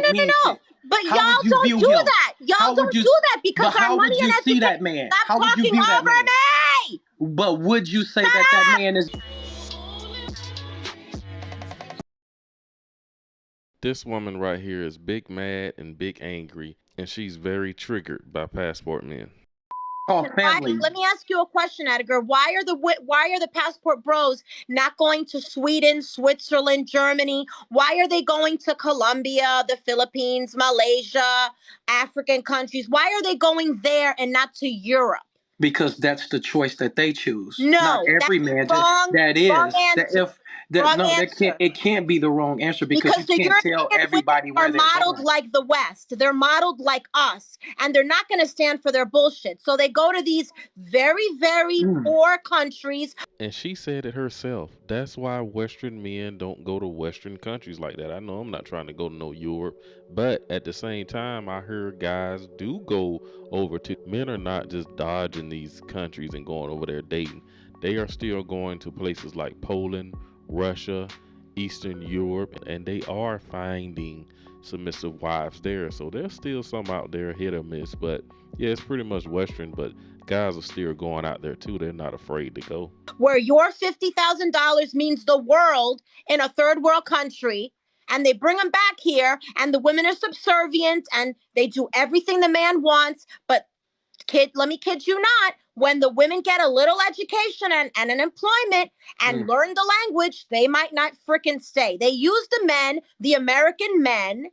don't mean shit. But How y'all would you don't view do him? that. Y'all don't do that because our money and see education. that man? Stop How would you talking view that over man? me. But would you say that man is? This woman right here is big mad and big angry, and she's very triggered by passport men. Family. Let me ask you a question, Edgar. Why are the passport bros not going to Sweden, Switzerland, Germany? Why are they going to Colombia, the Philippines, Malaysia, African countries? Why are they going there and not to Europe? Because that's the choice that they choose. No, not every man. That is wrong that answer. if that no, that can't. It can't be the wrong answer because you the can't tell European everybody women where are they're modeled going. like the West. They're modeled like us, and they're not going to stand for their bullshit. So they go to these very, very poor countries. And she said it herself. That's why Western men don't go to Western countries like that. I know I'm not trying to go to no Europe, but at the same time, I hear guys do go over to. Men are not just dodging these countries and going over there dating. They are still going to places like Poland, Russia, Eastern Europe, and they are finding submissive wives there. So there's still some out there, hit or miss, but yeah, it's pretty much Western, but guys are still going out there too. They're not afraid to go. Where your $50,000 means the world in a third world country, and they bring them back here, and the women are subservient, and they do everything the man wants. But let me kid you not, when the women get a little education and an employment and learn the language, they might not frickin' stay. They use the men, the American men,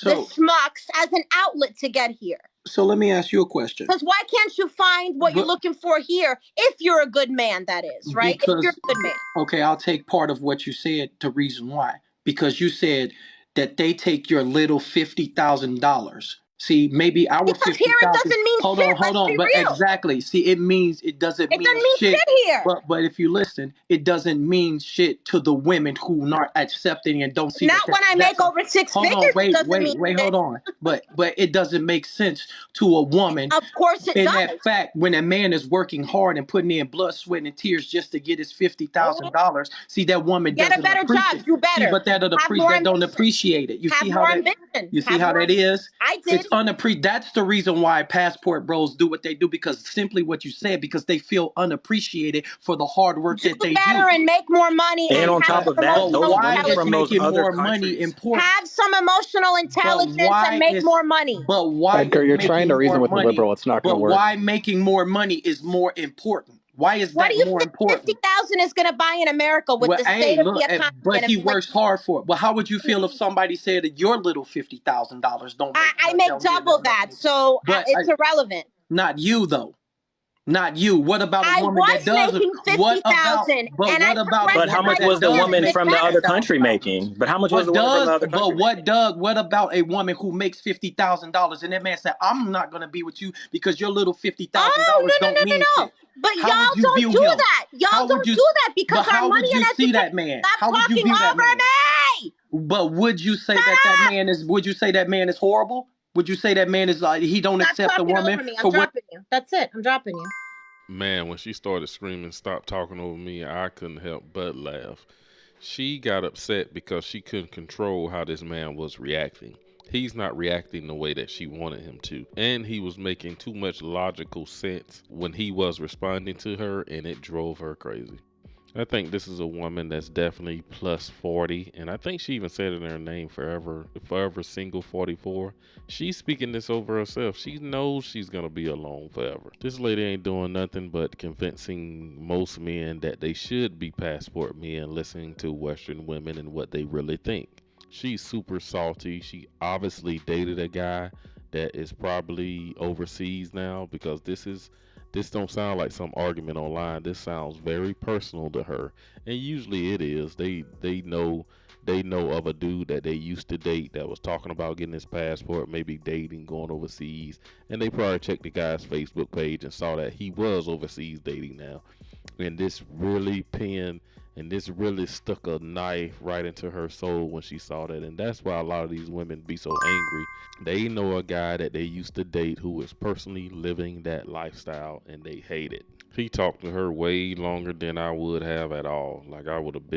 the schmucks, as an outlet to get here. So let me ask you a question. Because why can't you find what you're looking for here if you're a good man, that is, right? If you're a good man. Okay, I'll take part of what you said to reason why. Because you said that they take your little $50,000. See, maybe our because here it doesn't mean hold shit. on, Let's be but real. exactly. See, it doesn't mean shit here. But if you listen, it doesn't mean shit to the women who not accepting and don't see. Not when I make over six figures. Hold on, wait, hold on. But it doesn't make sense to a woman. Of course it does. In that fact, when a man is working hard and putting in blood, sweat, and tears just to get his $50,000, see that woman get a better job, do better. See, but that don't appreciate it. You see how that? You see how that is? I did. It's That's the reason why passport bros do what they do, because simply what you said, because they feel unappreciated for the hard work that they do. And make more money. And on top of that, why is making more money important? Have some emotional intelligence and make more money. But why, Edgar, you're trying to reason with the liberal. It's not going to work. But why making more money is more important? Why is that more important? 50,000 is going to buy in America with the state of the economy. But he works hard for it. Well, how would you feel if somebody said that your little $50,000 don't? I make double that, so it's irrelevant. Not you though. Not you. What about a woman that does? What about? But how much was the woman from the other country making? But how much was the woman from the other country? But what about a woman who makes $50,000 and that man said, "I'm not going to be with you because your little $50,000 don't mean shit." But y'all don't do that. Y'all don't do that because our money and education. See that man? Stop talking over me. But would you say that man is? Would you say that man is horrible? Would you say that man is like he don't accept a woman for what? Dropping you. That's it. I'm dropping you. Man, when she started screaming, "Stop talking over me," I couldn't help but laugh. She got upset because she couldn't control how this man was reacting. He's not reacting the way that she wanted him to. And he was making too much logical sense when he was responding to her, and it drove her crazy. I think this is a woman that's definitely plus 40, and I think she even said it in her name, forever single 44. She's speaking this over herself. She knows she's gonna be alone forever. This lady ain't doing nothing but convincing most men that they should be passport men, listening to Western women and what they really think. She's super salty. She obviously dated a guy that is probably overseas now, because this don't sound like some argument online. This sounds very personal to her, and usually it is. They know of a dude that they used to date that was talking about getting his passport, maybe dating, going overseas, and they probably checked the guy's Facebook page and saw that he was overseas dating now. And this really stuck a knife right into her soul when she saw that. And that's why a lot of these women be so angry. They know a guy that they used to date who is personally living that lifestyle, and they hate it. He talked to her way longer than I would have at all. Like, I would have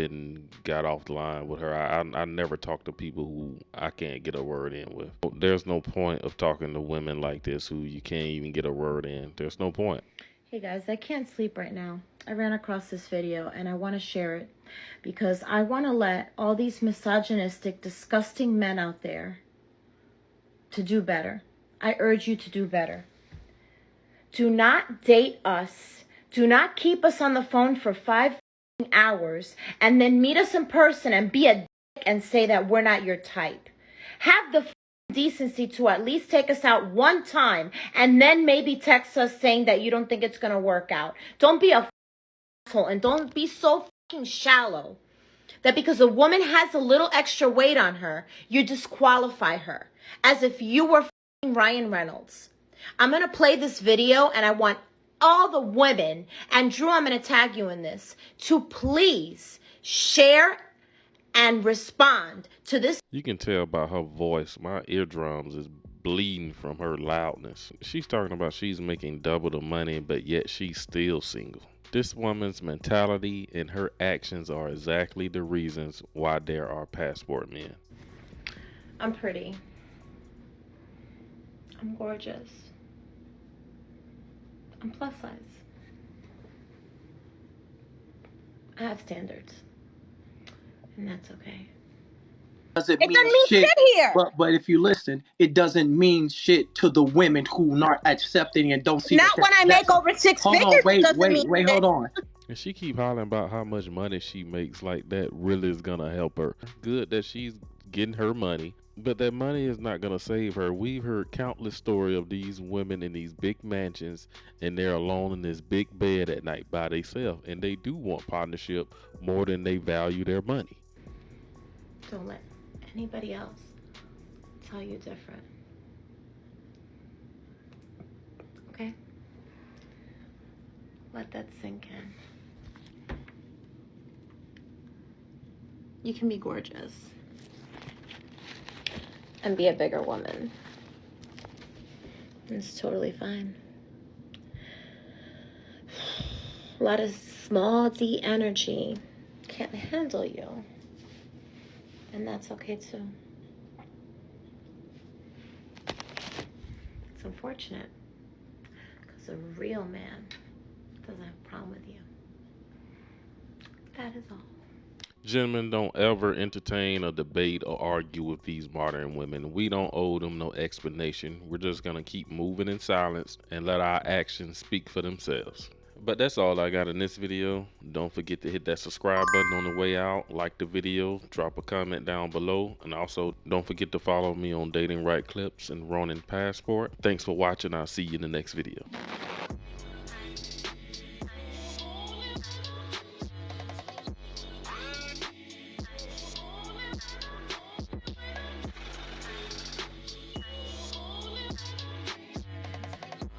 got off the line with her. I never talk to people who I can't get a word in with. There's no point of talking to women like this who you can't even get a word in. There's no point. Hey guys, I can't sleep right now. I ran across this video and I want to share it because I want to let all these misogynistic, disgusting men out there to do better. I urge you to do better. Do not date us. Do not keep us on the phone for 5 hours and then meet us in person and be a dick and say that we're not your type. Have the decency to at least take us out one time and then maybe text us saying that you don't think it's going to work out. Don't be a asshole and don't be so fucking shallow that because a woman has a little extra weight on her, you disqualify her as if you were fucking Ryan Reynolds. I'm going to play this video and I want all the women, and Drew, I'm going to tag you in this, to please share and respond to this. You can tell by her voice, my eardrums is bleeding from her loudness. She's talking about she's making double the money, but yet she's still single. This woman's mentality and her actions are exactly the reasons why there are passport men. I'm pretty. I'm gorgeous. I'm plus size. I have standards. And that's okay. It doesn't mean shit here. But if you listen, it doesn't mean shit to the women who not accepting and don't see. Not when I make over 6 figures. Wait, hold on. And she keep hollering about how much money she makes, like that really is gonna help her. Good that she's getting her money, but that money is not gonna save her. We've heard countless stories of these women in these big mansions and they're alone in this big bed at night by themselves, and they do want partnership more than they value their money. Don't let anybody else tell you different. Okay? Let that sink in. You can be gorgeous and be a bigger woman. It's totally fine. A lot of small D energy can't handle you. And that's okay too. It's unfortunate because a real man doesn't have a problem with you. That is all. Gentlemen, don't ever entertain or debate or argue with these modern women. We don't owe them no explanation. We're just going to keep moving in silence and let our actions speak for themselves. But that's all I got in this video. Don't forget to hit that subscribe button on the way out, like the video, drop a comment down below, and also don't forget to follow me on Datingwright Clips and Ronin Passport. Thanks for watching. I'll see you in the next video.